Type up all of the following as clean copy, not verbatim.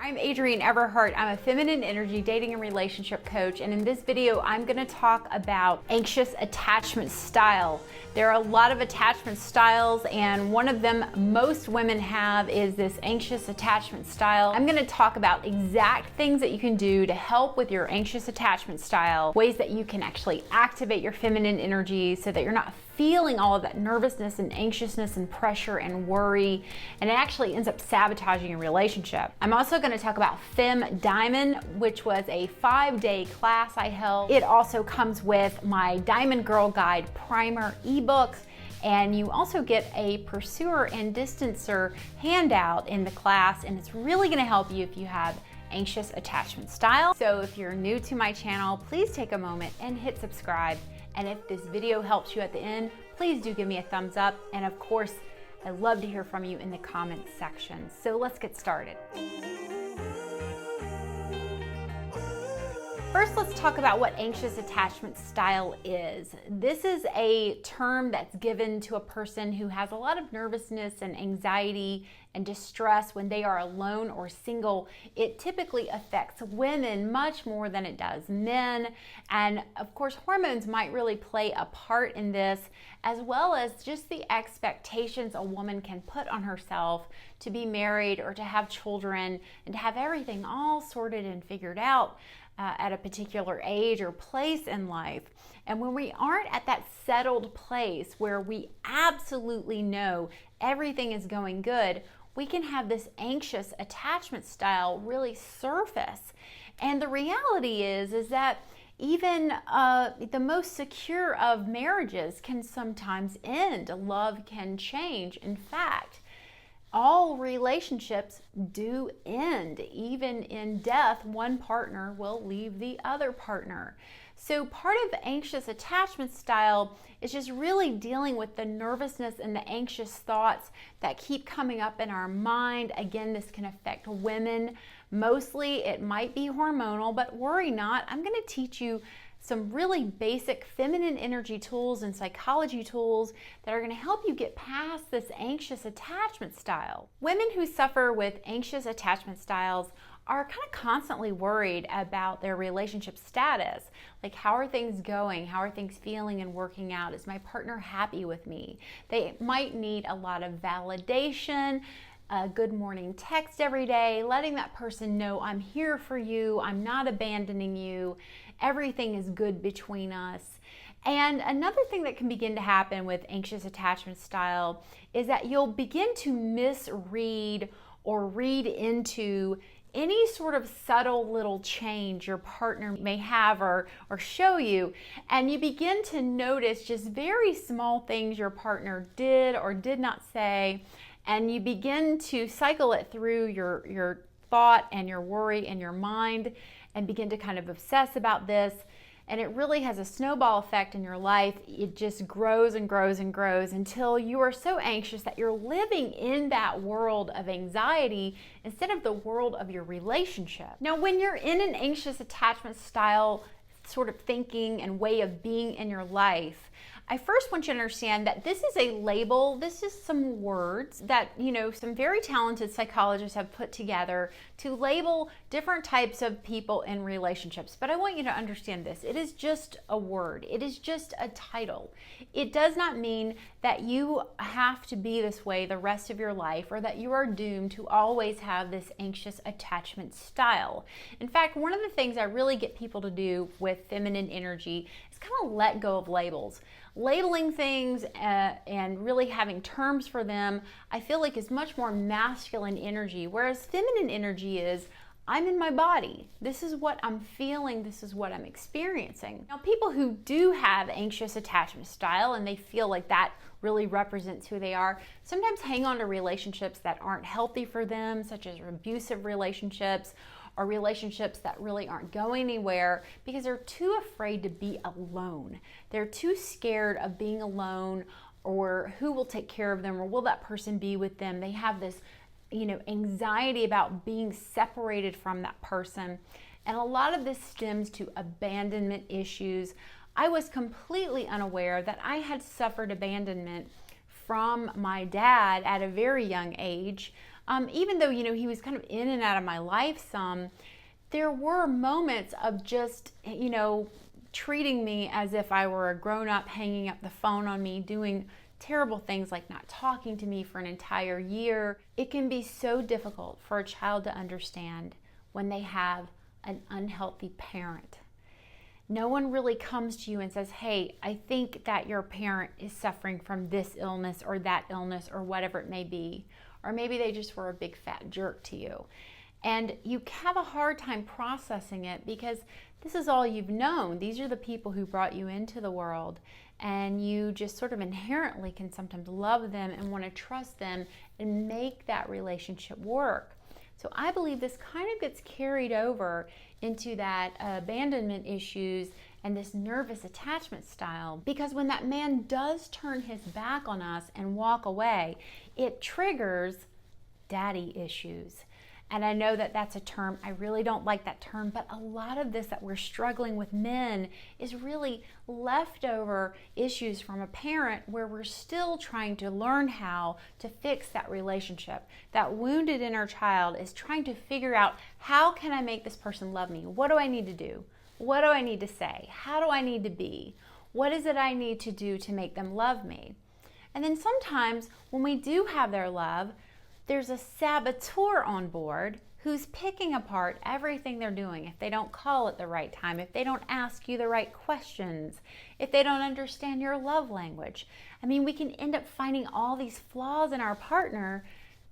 I'm Adrienne Everheart. I'm a feminine energy dating and relationship coach, and in this video I'm going to talk about anxious attachment style. There are a lot of attachment styles, and one of them most women have is this anxious attachment style. I'm going to talk about exact things that you can do to help with your anxious attachment style, ways that you can actually activate your feminine energy so that you're not feeling all of that nervousness and anxiousness and pressure and worry, and it actually ends up sabotaging a relationship. I'm also going to talk about Fem Diamond, which was a 5-day class I held. It also comes with my Diamond Girl Guide primer ebook, and you also get a pursuer and distancer handout in the class, and it's really going to help you if you have anxious attachment style. So if you're new to my channel, please take a moment and hit subscribe. And if this video helps you at the end, please do give me a thumbs up. And of course, I'd love to hear from you in the comments section. So let's get started. First, let's talk about what anxious attachment style is. This is a term that's given to a person who has a lot of nervousness and anxiety and distress when they are alone or single. It typically affects women much more than it does men. And of course, hormones might really play a part in this, as well as just the expectations a woman can put on herself to be married or to have children and to have everything all sorted and figured out at a particular age or place in life. And when we aren't at that settled place where we absolutely know everything is going good, we can have this anxious attachment style really surface. And the reality is that even the most secure of marriages can sometimes end. Love can change. In fact, all relationships do end. Even in death, one partner will leave the other partner. So part of anxious attachment style is just really dealing with the nervousness and the anxious thoughts that keep coming up in our mind. Again, this can affect women. Mostly it might be hormonal, but worry not. I'm going to teach you some really basic feminine energy tools and psychology tools that are going to help you get past this anxious attachment style. Women who suffer with anxious attachment styles are kind of constantly worried about their relationship status. Like, how are things going? How are things feeling and working out? Is my partner happy with me? They might need a lot of validation, a good morning text every day, letting that person know I'm here for you, I'm not abandoning you, everything is good between us. And another thing that can begin to happen with anxious attachment style is that you'll begin to misread or read into any sort of subtle little change your partner may have or show you, and you begin to notice just very small things your partner did or did not say, and you begin to cycle it through your thought and your worry and your mind and begin to kind of obsess about this. And it really has a snowball effect in your life. It just grows and grows and grows until you are so anxious that you're living in that world of anxiety instead of the world of your relationship. Now, when you're in an anxious attachment style sort of thinking and way of being in your life, I first want you to understand that this is a label. This is some words that, some very talented psychologists have put together to label different types of people in relationships. But I want you to understand this. It is just a word. It is just a title. It does not mean that you have to be this way the rest of your life or that you are doomed to always have this anxious attachment style. In fact, one of the things I really get people to do with feminine energy is kind of let go of labels. Labeling things and really having terms for them, I feel like is much more masculine energy, whereas feminine energy is, I'm in my body. This is what I'm feeling. This is what I'm experiencing. Now, people who do have anxious attachment style and they feel like that really represents who they are, sometimes hang on to relationships that aren't healthy for them, such as abusive relationships or relationships that really aren't going anywhere because they're too afraid to be alone. They're too scared of being alone, or who will take care of them, or will that person be with them. They have this, anxiety about being separated from that person. And a lot of this stems to abandonment issues. I was completely unaware that I had suffered abandonment from my dad at a very young age. Even though, he was kind of in and out of my life some, there were moments of just, treating me as if I were a grown-up, hanging up the phone on me, doing terrible things like not talking to me for an entire year. It can be so difficult for a child to understand when they have an unhealthy parent. No one really comes to you and says, hey, I think that your parent is suffering from this illness or that illness or whatever it may be. Or maybe they just were a big fat jerk to you. And you have a hard time processing it because this is all you've known. These are the people who brought you into the world, and you just sort of inherently can sometimes love them and want to trust them and make that relationship work. So I believe this kind of gets carried over into that abandonment issues and this nervous attachment style, because when that man does turn his back on us and walk away, it triggers daddy issues. And I know that that's a term, I really don't like that term, but a lot of this that we're struggling with men is really leftover issues from a parent where we're still trying to learn how to fix that relationship. That wounded inner child is trying to figure out, how can I make this person love me? What do I need to do? What do I need to say? How do I need to be? What is it I need to do to make them love me? And then sometimes when we do have their love, there's a saboteur on board who's picking apart everything they're doing. If they don't call at the right time, if they don't ask you the right questions, if they don't understand your love language. I mean, we can end up finding all these flaws in our partner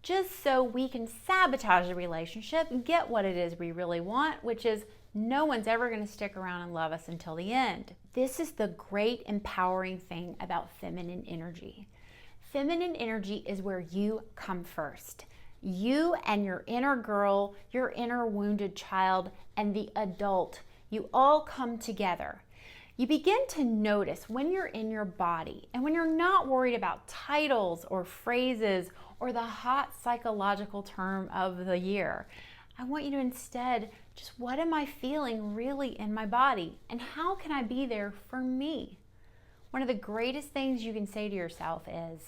just so we can sabotage the relationship and get what it is we really want, which is no one's ever going to stick around and love us until the end. This is the great empowering thing about feminine energy. Feminine energy is where you come first. You and your inner girl, your inner wounded child, and the adult, you all come together. You begin to notice when you're in your body and when you're not worried about titles or phrases or the hot psychological term of the year. I want you to instead just, what am I feeling really in my body? And how can I be there for me? One of the greatest things you can say to yourself is,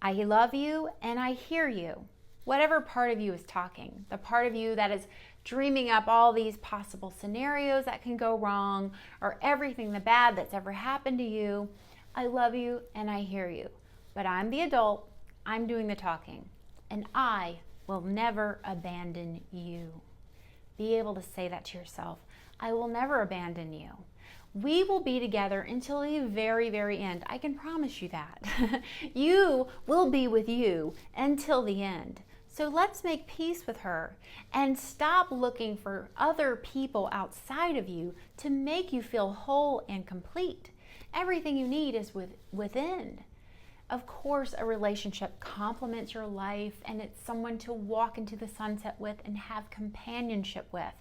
I love you and I hear you. Whatever part of you is talking, the part of you that is dreaming up all these possible scenarios that can go wrong or everything the bad that's ever happened to you, I love you and I hear you. But I'm the adult, I'm doing the talking, and I will never abandon you. Be able to say that to yourself. I will never abandon you. We will be together until the very, very end. I can promise you that. You will be with you until the end. So let's make peace with her and stop looking for other people outside of you to make you feel whole and complete. Everything you need is within. Of course, a relationship complements your life and it's someone to walk into the sunset with and have companionship with.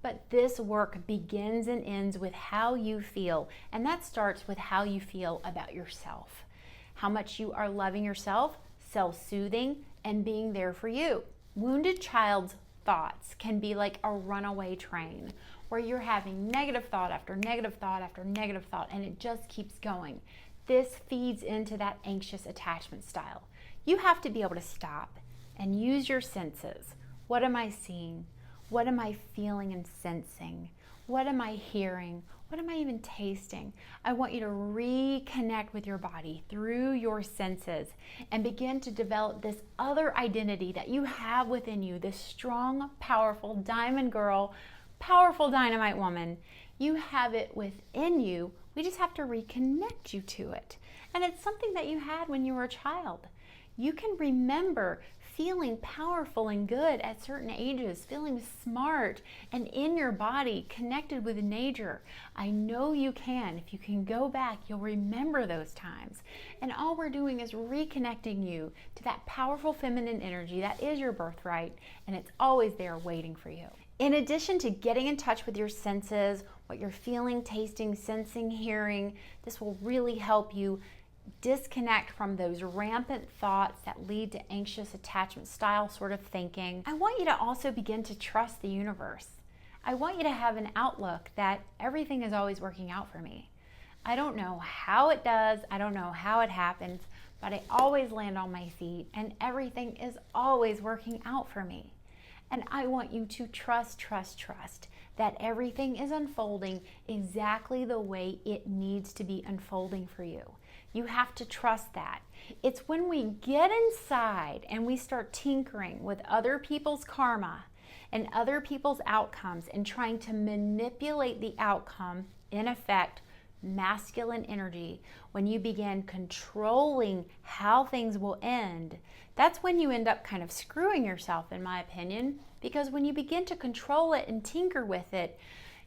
But this work begins and ends with how you feel, and that starts with how you feel about yourself. How much you are loving yourself, self-soothing, and being there for you. Wounded child's thoughts can be like a runaway train where you're having negative thought after negative thought after negative thought, and it just keeps going. This feeds into that anxious attachment style. You have to be able to stop and use your senses. What am I seeing? What am I feeling and sensing? What am I hearing? What am I even tasting? I want you to reconnect with your body through your senses and begin to develop this other identity that you have within you, this strong, powerful diamond girl, powerful dynamite woman. You have it within you. We just have to reconnect you to it. And it's something that you had when you were a child. You can remember feeling powerful and good at certain ages, feeling smart and in your body, connected with nature. I know you can. If you can go back, you'll remember those times. And all we're doing is reconnecting you to that powerful feminine energy that is your birthright, and it's always there waiting for you. In addition to getting in touch with your senses, what you're feeling, tasting, sensing, hearing, this will really help you disconnect from those rampant thoughts that lead to anxious attachment style sort of thinking. I want you to also begin to trust the universe. I want you to have an outlook that everything is always working out for me. I don't know how it does, I don't know how it happens, but I always land on my feet and everything is always working out for me. And I want you to trust that everything is unfolding exactly the way it needs to be unfolding for you. You have to trust that. It's when we get inside and we start tinkering with other people's karma and other people's outcomes and trying to manipulate the outcome, in effect, masculine energy, when you begin controlling how things will end, that's when you end up kind of screwing yourself, in my opinion, because when you begin to control it and tinker with it,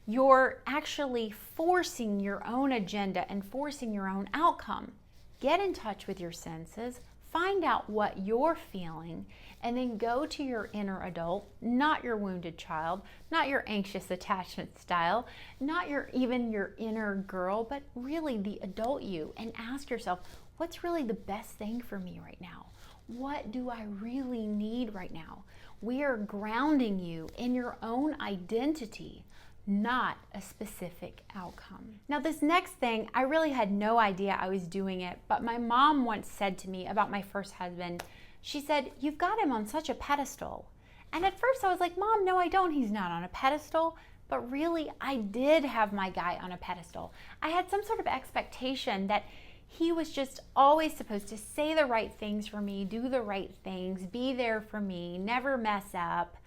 you're actually forcing your own agenda and forcing your own outcome. Get in touch with your senses, find out what you're feeling, and then go to your inner adult, not your wounded child, not your anxious attachment style, not even your inner girl, but really the adult you, and ask yourself, what's really the best thing for me right now? What do I really need right now? We are grounding you in your own identity, not a specific outcome. Now, this next thing, I really had no idea I was doing it, but my mom once said to me about my first husband, she said, "You've got him on such a pedestal." And at first I was like, "Mom, no, I don't. He's not on a pedestal." But really, I did have my guy on a pedestal. I had some sort of expectation that he was just always supposed to say the right things for me, do the right things, be there for me, never mess up.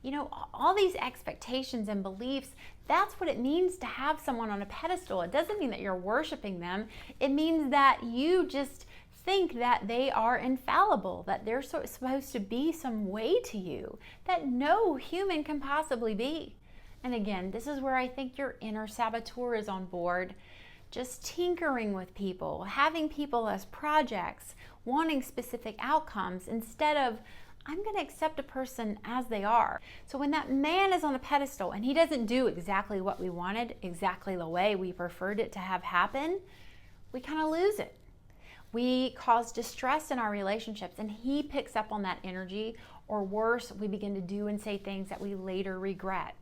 You know, all these expectations and beliefs, that's what it means to have someone on a pedestal. It doesn't mean that you're worshiping them. It means that you just think that they are infallible, that they're supposed to be some way to you that no human can possibly be. And again, this is where I think your inner saboteur is on board. Just tinkering with people, having people as projects, wanting specific outcomes instead of, I'm going to accept a person as they are. So when that man is on a pedestal and he doesn't do exactly what we wanted, exactly the way we preferred it to have happen, we kind of lose it. We cause distress in our relationships and he picks up on that energy, or worse, we begin to do and say things that we later regret.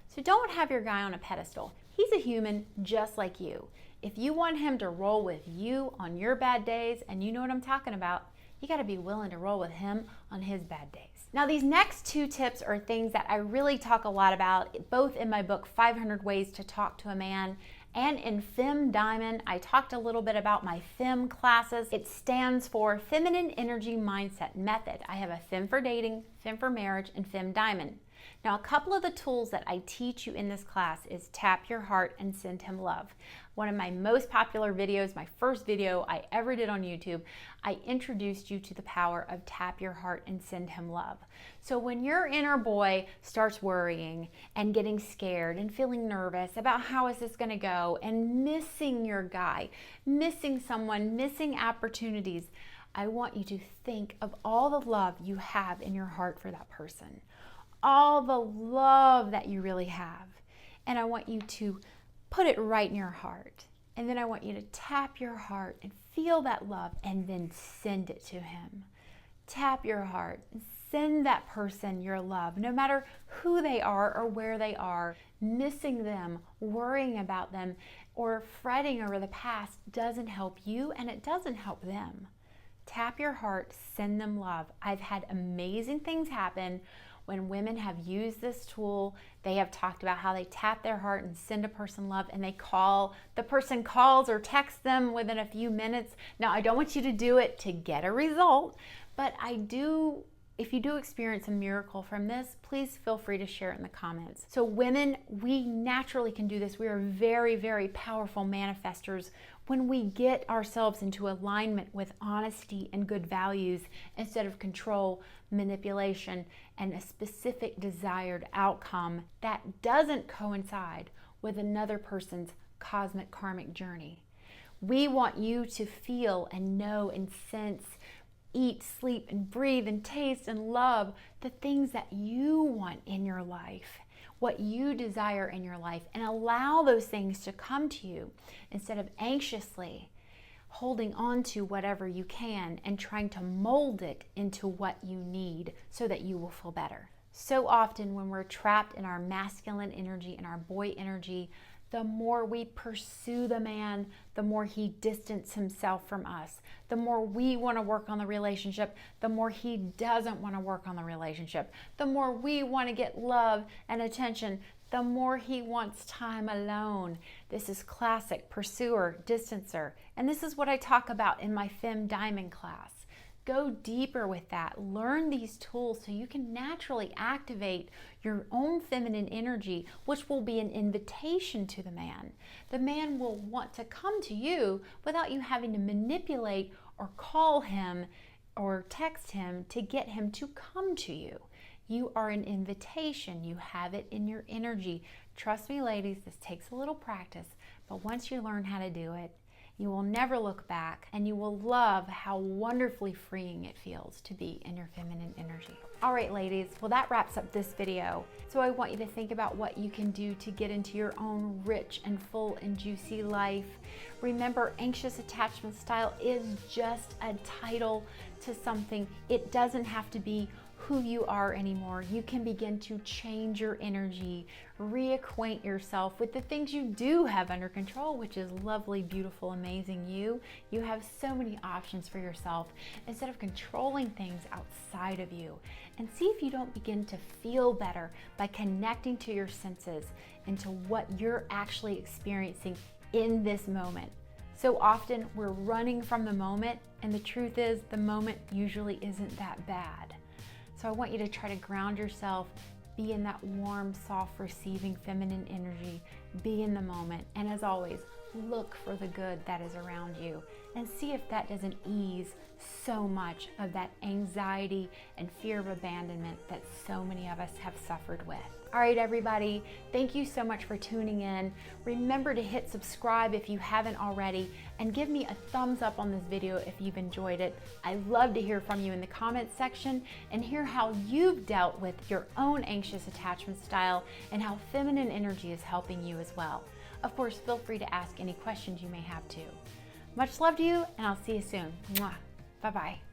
So don't have your guy on a pedestal. He's a human just like you. If you want him to roll with you on your bad days, and you know what I'm talking about, you got to be willing to roll with him on his bad days. Now, these next two tips are things that I really talk a lot about, both in my book, 500 Ways to Talk to a Man, and in Fem Diamond. I talked a little bit about my Fem classes. It stands for Feminine Energy Mindset Method. I have a Fem for Dating, Fem for Marriage, and Fem Diamond. Now, a couple of the tools that I teach you in this class is Tap Your Heart and Send Him Love. One of my most popular videos, my first video I ever did on YouTube, I introduced you to the power of Tap Your Heart and Send Him Love. So when your inner boy starts worrying and getting scared and feeling nervous about how is this going to go and missing your guy, missing someone, missing opportunities, I want you to think of all the love you have in your heart for that person. All the love that you really have. And I want you to put it right in your heart. And then I want you to tap your heart and feel that love and then send it to him. Tap your heart and send that person your love, no matter who they are or where they are. Missing them, worrying about them, or fretting over the past doesn't help you and it doesn't help them. Tap your heart, send them love. I've had amazing things happen when women have used this tool. They have talked about how they tap their heart and send a person love, and the person calls or texts them within a few minutes. Now, I don't want you to do it to get a result, but if you do experience a miracle from this, please feel free to share it in the comments. So women, we naturally can do this. We are very, very powerful manifestors when we get ourselves into alignment with honesty and good values instead of control, manipulation, and a specific desired outcome that doesn't coincide with another person's cosmic karmic journey. We want you to feel and know and sense, eat, sleep, and breathe, and taste and love the things that you want in your life, what you desire in your life, and allow those things to come to you instead of anxiously holding on to whatever you can and trying to mold it into what you need so that you will feel better. So often when we're trapped in our masculine energy and our boy energy, The more we pursue the man, the more he distances himself from us. The more we want to work on the relationship, the more he doesn't want to work on the relationship. The more we want to get love and attention, the more he wants time alone. This is classic pursuer, distancer. And this is what I talk about in my Femme Diamond class. Go deeper with that. Learn these tools so you can naturally activate your own feminine energy, which will be an invitation to the man. The man will want to come to you without you having to manipulate or call him or text him to get him to come to you. You are an invitation. You have it in your energy. Trust me, ladies, this takes a little practice, but once you learn how to do it, you will never look back, and you will love how wonderfully freeing it feels to be in your feminine energy. All right, ladies, well, that wraps up this video. So I want you to think about what you can do to get into your own rich and full and juicy life. Remember, anxious attachment style is just a title to something. It doesn't have to be who you are anymore. You can begin to change your energy, reacquaint yourself with the things you do have under control, which is lovely, beautiful, amazing you. You have so many options for yourself instead of controlling things outside of you. And see if you don't begin to feel better by connecting to your senses and to what you're actually experiencing in this moment. So often we're running from the moment, and the truth is the moment usually isn't that bad. So I want you to try to ground yourself, be in that warm, soft, receiving feminine energy, be in the moment. And as always, look for the good that is around you and see if that doesn't ease so much of that anxiety and fear of abandonment that so many of us have suffered with. All right, everybody, thank you so much for tuning in. Remember to hit subscribe if you haven't already, and give me a thumbs up on this video if you've enjoyed it. I love to hear from you in the comments section and hear how you've dealt with your own anxious attachment style and how feminine energy is helping you as well. Of course, feel free to ask any questions you may have too. Much love to you, and I'll see you soon. Mwah. Bye-bye.